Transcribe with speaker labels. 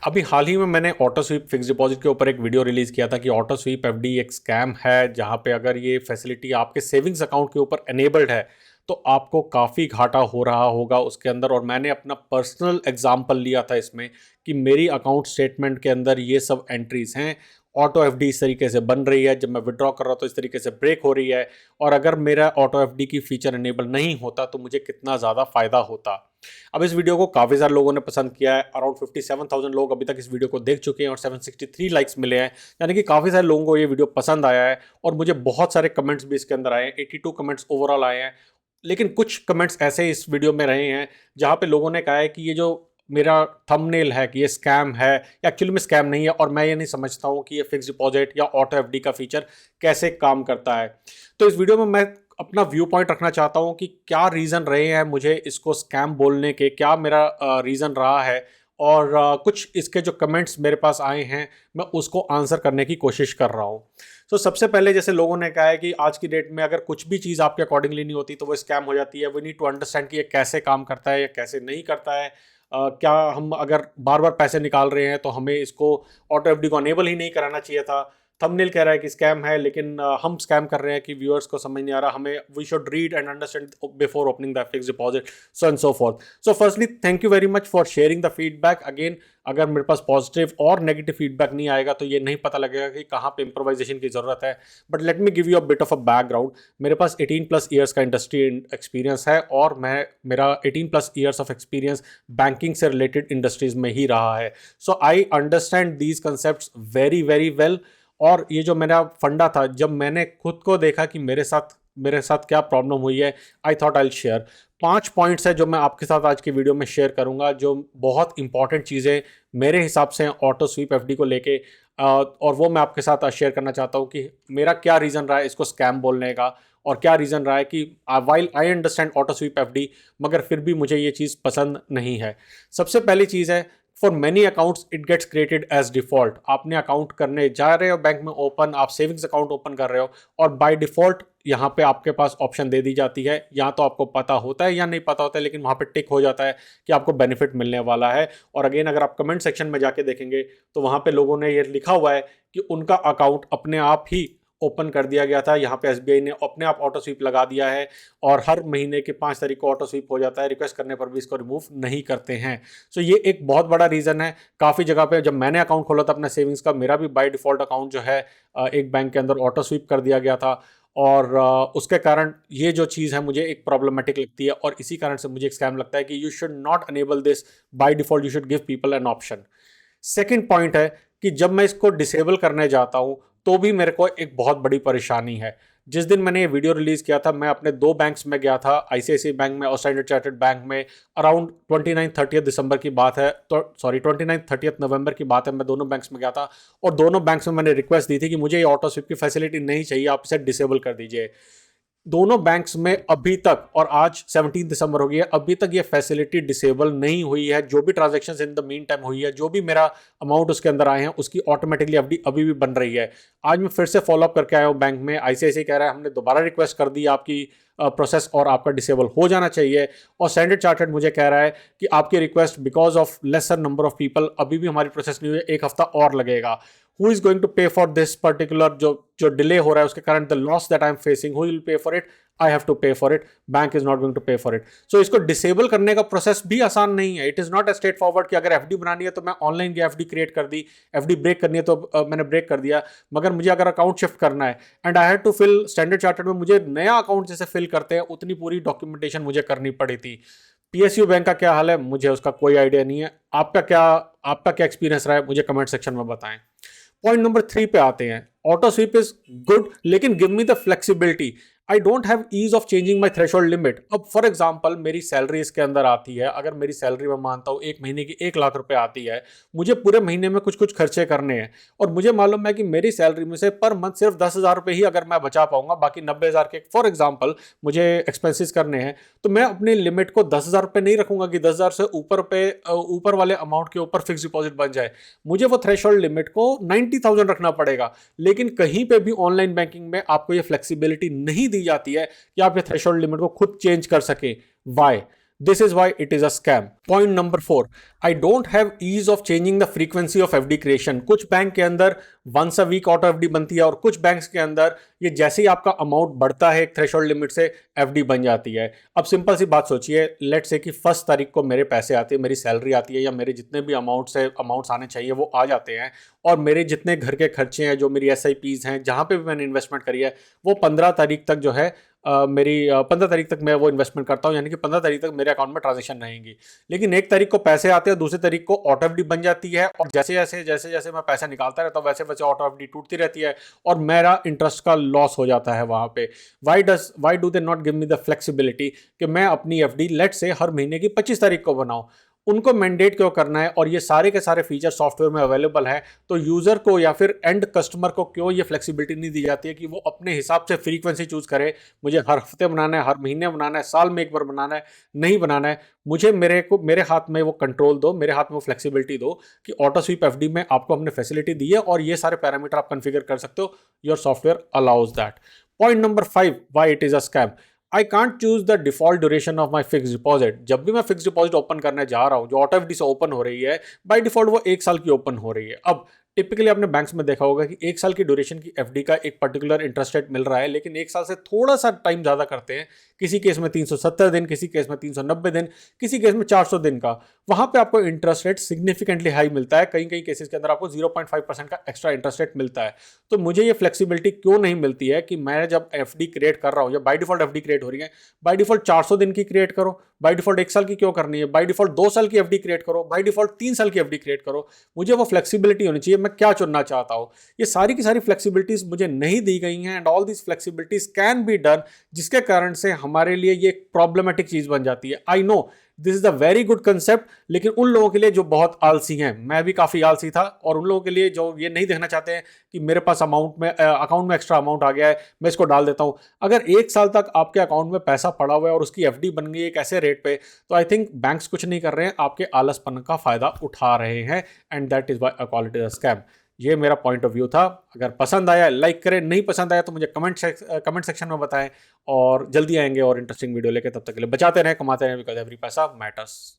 Speaker 1: अभी हाल ही में मैंने ऑटो स्वीप फिक्स डिपॉजिट के ऊपर एक वीडियो रिलीज़ किया था कि ऑटो स्वीप एफडी एक स्कैम है, जहां पे अगर ये फैसिलिटी आपके सेविंग्स अकाउंट के ऊपर एनेबल्ड है तो आपको काफ़ी घाटा हो रहा होगा उसके अंदर। और मैंने अपना पर्सनल एग्जांपल लिया था इसमें कि मेरी अकाउंट स्टेटमेंट के अंदर ये सब एंट्रीज हैं। ऑटो एफडी इस तरीके से बन रही है, जब मैं विड्रॉ कर रहा हूँ तो इस तरीके से ब्रेक हो रही है। और अगर मेरा ऑटो एफडी की फीचर एनेबल नहीं होता तो मुझे कितना ज़्यादा फ़ायदा होता। अब इस वीडियो को काफ़ी सारे लोगों ने पसंद किया है। अराउंड 57,000 लोग अभी तक इस वीडियो को देख चुके हैं और 763 लाइक्स मिले हैं, यानी कि काफ़ी सारे लोगों को ये वीडियो पसंद आया है। और मुझे बहुत सारे कमेंट्स भी इसके अंदर आए हैं, 82 कमेंट्स ओवरऑल आए हैं। लेकिन कुछ कमेंट्स ऐसे इस वीडियो में रहे हैं जहाँ पे लोगों ने कहा है कि ये जो मेरा थंबनेल है कि ये स्कैम है, या एक्चुअली में स्कैम नहीं है, और मैं ये नहीं समझता हूँ कि ये फिक्स डिपॉजिट या ऑटो एफडी का फीचर कैसे काम करता है। तो इस वीडियो में मैं अपना व्यू पॉइंट रखना चाहता हूँ कि क्या रीज़न रहे हैं मुझे इसको स्कैम बोलने के, क्या मेरा रीज़न रहा है। और कुछ इसके जो कमेंट्स मेरे पास आए हैं मैं उसको आंसर करने की कोशिश कर रहा हूँ। तो सबसे पहले जैसे लोगों ने कहा है कि आज की डेट में अगर कुछ भी चीज़ आपके अकॉर्डिंगली नहीं होती तो वो स्कैम हो जाती है। वी नीड टू अंडरस्टैंड कि ये कैसे काम करता है या कैसे नहीं करता है। क्या हम अगर बार बार पैसे निकाल रहे हैं तो हमें इसको ऑटो एफडी को अनेबल ही नहीं कराना चाहिए था। थंबनेल कह रहा है कि स्कैम है, लेकिन हम स्कैम कर रहे हैं कि व्यूअर्स को समझ नहीं आ रहा। हमें we should read and understand before opening the fix deposit, so and so forth. So firstly thank you very much for sharing the feedback. Again, अगर मेरे पास पॉजिटिव और नेगेटिव फीडबैक नहीं आएगा तो ये नहीं पता लगेगा कि कहाँ पे इम्प्रोवाइजेशन की ज़रूरत है। But let me give you a bit of a background. मेरे पास 18+ ईयर्स का इंडस्ट्री एक्सपीरियंस है, और मेरा 18+ ईयर्स ऑफ एक्सपीरियंस बैंकिंग से रिलेटेड इंडस्ट्रीज में ही रहा है। So I understand these concept very very well. और ये जो मेरा फंडा था, जब मैंने खुद को देखा कि मेरे साथ क्या प्रॉब्लम हुई है, I thought I share 5 points है जो मैं आपके साथ आज की वीडियो में शेयर करूंगा, जो बहुत इंपॉर्टेंट चीज़ें मेरे हिसाब से हैं ऑटो स्वीप एफडी को लेके। और वो मैं आपके साथ शेयर करना चाहता हूँ कि मेरा क्या रीज़न रहा है इसको स्कैम बोलने का, और क्या रीज़न रहा है कि while I understand auto SVEEP FD, मगर फिर भी मुझे ये चीज़ पसंद नहीं है। सबसे पहली चीज़ है, for many accounts it gets created as default. आपने अकाउंट करने जा रहे हो बैंक में ओपन, आप सेविंग्स अकाउंट ओपन कर रहे हो, और बाय डिफॉल्ट यहाँ पे आपके पास ऑप्शन दे दी जाती है। या तो आपको पता होता है या नहीं पता होता है, लेकिन वहाँ पे टिक हो जाता है कि आपको बेनिफिट मिलने वाला है। और अगेन, अगर आप कमेंट सेक्शन में जाके देखेंगे तो वहाँ पे लोगों ने ये लिखा हुआ है कि उनका अकाउंट अपने आप ही ओपन कर दिया गया था। यहाँ पे एसबीआई ने अपने आप ऑटो स्वीप लगा दिया है, और हर महीने के 5 तारीख को ऑटो स्वीप हो जाता है। रिक्वेस्ट करने पर भी इसको रिमूव नहीं करते हैं। सो ये एक बहुत बड़ा रीज़न है। काफ़ी जगह पे जब मैंने अकाउंट खोला था अपना सेविंग्स का, मेरा भी बाय डिफ़ॉल्ट अकाउंट जो है एक बैंक के अंदर ऑटो स्वीप कर दिया गया था। और उसके कारण ये जो चीज़ है मुझे एक प्रॉब्लमेटिक लगती है, और इसी कारण से मुझे एक स्कैम लगता है कि you should not enable this by default, you should give people an option. Second point है कि जब मैं इसको डिसेबल करने जाता हूं तो भी मेरे को एक बहुत बड़ी परेशानी है। जिस दिन मैंने ये वीडियो रिलीज किया था, मैं अपने 2 बैंक्स में गया था, आईसीआईसीआई बैंक में और स्टैंडर्ड चार्टर्ड बैंक में। अराउंड 29-30 दिसंबर की बात है, तो सॉरी 29-30 नवंबर की बात है। मैं दोनों बैंक्स में गया था, और दोनों बैंक्स में मैंने रिक्वेस्ट दी थी कि मुझे ये ऑटो स्विप की फैसिलिटी नहीं चाहिए, आप इसे डिसेबल कर दीजिए। दोनों बैंक्स में अभी तक, और आज 17 दिसंबर हो गई है, अभी तक ये फैसिलिटी डिसेबल नहीं हुई है। जो भी transactions in the mean time हुई है, जो भी मेरा अमाउंट उसके अंदर आए हैं, उसकी ऑटोमेटिकली एफडी अभी भी बन रही है। आज मैं फिर से फॉलोअप करके आया हूँ बैंक में, आईसीआईसीआई कह रहा है हमने दोबारा रिक्वेस्ट कर दी आपकी प्रोसेस, और आपका डिसेबल हो जाना चाहिए। और स्टैंडर्ड चार्टर्ड मुझे कह रहा है कि आपकी request because of lesser number of people अभी भी हमारी प्रोसेस नहीं हुई है, 1 हफ्ता और लगेगा। Who is going to pay for this particular जो डिले हो रहा है उसके कारण, the loss that I am facing, who will pay for it? I have to pay for it, bank is not going to pay for it. So इसको disable करने का process भी आसान नहीं है। It is not a straightforward कि अगर FD बनानी है तो मैं ऑनलाइन की एफडी क्रिएट कर दी, एफडी ब्रेक करनी है तो मैंने ब्रेक कर दिया। मगर मुझे अगर अकाउंट शिफ्ट करना है, and I had to fill, Standard Chartered में मुझे नया अकाउंट जैसे फिल करते हैं उतनी पूरी डॉक्यूमेंटेशन मुझे करनी पड़ी थी। पीएसयू बैंक का क्या हाल है मुझे उसका कोई आइडिया नहीं है। आपका क्या एक्सपीरियंस रहा है मुझे कमेंट सेक्शन में बताएं। पॉइंट नंबर 3 पे आते हैं। ऑटो स्वीप इज गुड, लेकिन give me the flexibility. I don't have ease of changing my threshold limit. अब फॉर एग्जाम्पल मेरी सैलरी इसके अंदर आती है, अगर मेरी सैलरी मैं मानता हूँ 1 महीने की 1 लाख रुपए आती है, मुझे पूरे महीने में कुछ कुछ खर्चे करने हैं, और मुझे मालूम है कि मेरी सैलरी में से पर मंथ सिर्फ 10,000 रुपए ही अगर मैं बचा पाऊंगा, बाकी 90,000 के फॉर एग्जाम्पल मुझे एक्सपेंसिस करने हैं, तो मैं अपनी लिमिट को 10,000 रुपए नहीं रखूंगा कि 10,000 से ऊपर वाले अमाउंट के ऊपर फिक्स डिपॉजिट बन जाए। मुझे वो थ्रेशोल्ड लिमिट को 90,000 रखना पड़ेगा। लेकिन कहीं पे भी ऑनलाइन बैंकिंग में आपको ये फ्लेक्सिबिलिटी नहीं दी जाती है कि आप ये थ्रेशोल्ड लिमिट को खुद चेंज कर सके। Y? This is why it is a scam. Point number 4, I don't have ease of changing the frequency of FD creation. कुछ बैंक के अंदर once a week auto FD बनती है और कुछ बैंक्स के अंदर ये जैसे ही आपका अमाउंट बढ़ता है एक थ्रेशोल्ड लिमिट से FD बन जाती है। अब सिंपल सी बात सोचिए, लेट से कि 1 तारीख को मेरे पैसे आते हैं, मेरी सैलरी आती है या मेरे जितने भी अमाउंट्स आने चाहिए वो आ जाते हैं, और मेरे जितने घर के खर्चे हैं, जो मेरी SIPs हैं, जहाँ पे भी मैंने इन्वेस्टमेंट करी है, वो 15 तारीख तक जो है मेरी 15 तारीख तक मैं वो इन्वेस्टमेंट करता हूँ, यानी कि 15 तारीख तक मेरे अकाउंट में ट्रांजेक्शन रहेंगी। लेकिन 1 तारीख को पैसे आते हैं, दूसरी तारीख को ऑटो एफडी बन जाती है, और जैसे मैं पैसा निकालता रहता हूँ वैसे वैसे ऑटो एफडी टूटती रहती है और मेरा इंटरेस्ट का लॉस हो जाता है वहाँ पे। Why do they not give me the flexibility कि मैं अपनी एफडी लेट से हर महीने की 25 तारीख को बनाऊँ? उनको मैंडेट क्यों करना है? और ये सारे के सारे फीचर सॉफ्टवेयर में अवेलेबल है, तो यूजर को या फिर एंड कस्टमर को क्यों ये फ्लेक्सिबिलिटी नहीं दी जाती है कि वो अपने हिसाब से फ्रीक्वेंसी चूज करे? मुझे हर हफ्ते बनाना है, हर महीने बनाना है, साल में एक बार बनाना है, नहीं बनाना है? मुझे मेरे हाथ में वो कंट्रोल दो, मेरे हाथ में वो फ्लेक्सिबिलिटी दो कि ऑटो स्वीप एफडी में आपको हमने फैसिलिटी दी है और ये सारे पैरामीटर आप कन्फिगर कर सकते हो। Your software allows that. Point number 5, why it is a scam. I can't choose the default duration of my fix deposit. जब भी मैं फिक्स डिपॉजिट ओपन करने जा रहा हूँ, जो ऑटो एफडी से ओपन हो रही है, बाय डिफॉल्ट वो 1 साल की ओपन हो रही है। अब टिपिकली आपने बैंक्स में देखा होगा कि 1 साल की ड्यूरेशन की एफडी का एक पर्टिकुलर इंटरेस्ट रेट मिल रहा है, लेकिन 1 साल से थोड़ा सा टाइम ज्यादा करते हैं। किसी केस में 370 दिन, किसी केस में 390 दिन, किसी केस में 400 दिन का। वहां पे आपको इंटरेस्ट रेट सिग्निफिकेंटली हाई मिलता है। कई कई केसेस के अंदर आपको 0.5% का एक्स्ट्रा इंटरेस्ट रेट मिलता है। तो मुझे ये फ्लेक्सिबिलिटी क्यों नहीं मिलती है कि मैं जब एफडी क्रिएट कर रहा हूँ या बाय डिफॉल्ट एफडी क्रिएट हो रही है, बाय डिफॉल्ट 400 दिन की क्रिएट करो, बाय डिफॉल्ट 1 साल की क्यों करनी है? बाय डिफॉल्ट 2 साल की एफडी क्रिएट करो, बाय डिफॉल्ट 3 साल की एफडी क्रिएट करो। मुझे वो फ्लेक्सिबिलिटी होनी चाहिए, मैं क्या चुनना चाहता हूँ। ये सारी की सारी फ्लेक्सिबिलिटीज मुझे नहीं दी गई हैं, and all this flexibilities can be done, जिसके कारण से हमारे लिए ये प्रॉब्लमेटिक चीज बन जाती है। I know this is a very good concept, लेकिन उन लोगों के लिए जो बहुत आलसी हैं, मैं भी काफी आलसी था, और उन लोगों के लिए जो ये नहीं देखना चाहते हैं कि मेरे पास अकाउंट में एक्स्ट्रा अमाउंट आ गया है, मैं इसको डाल देता हूं। अगर 1 साल तक आपके अकाउंट में पैसा पड़ा हुआ है और उसकी एफडी बन गई एक ऐसे रेट पे, तो आई थिंक बैंक्स कुछ नहीं कर रहे हैं, आपके आलसपन का फायदा उठा रहे हैं, and that is why call it a scam. ये मेरा पॉइंट ऑफ व्यू था। अगर पसंद आया लाइक करें, नहीं पसंद आया तो मुझे कमेंट सेक्शन में बताएं, और जल्दी आएंगे और इंटरेस्टिंग वीडियो लेके। तब तक के लिए बचाते रहें, कमाते रहें, बिकॉज एवरी पैसा मैटर्स।